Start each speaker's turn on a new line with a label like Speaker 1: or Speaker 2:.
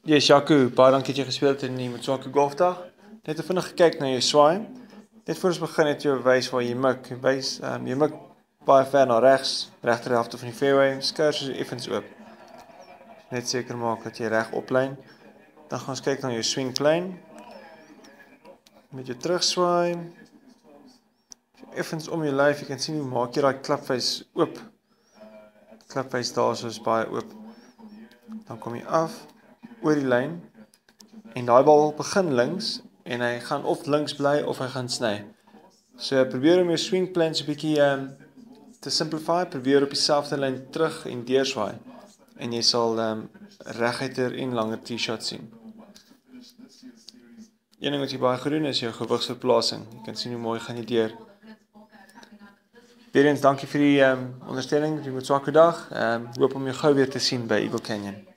Speaker 1: Yes, Jaco, baie dankie dat jy gespeel het in die Motswako Golfdag. Net vinnig gekyk na jou swaai. Net voor ons begin het jy wys waar jy mik. Jy mik baie ver na regs, regter helfte van die fairway, skers is effens oop. Net seker maak dat jy reg oplyn. Dan gaan ons kyk na jou swing plane. Met jou terugswaai. Effens om jou lyf, jy kan sien hoe maak jy daai klapface oop. Klapface daarso is baie oop. Dan kom jy af oor die lyn en daai bal begin links en hy gaan of links bly of hy gaan sny. So probeer om jou swing plane 'n bietjie te simplify, probeer op dieselfde lyn terug en deurswaai en jy sal reguiter en langer tee-shot sien. Een ding wat jy baie gedoen is jou gewigsverplasing. Jy kan sien hoe mooi gaan jy deur. Weer eens dankie vir die ondersteuning, die Motswako dag. Hoop om jou gou weer te sien by Eagle Canyon.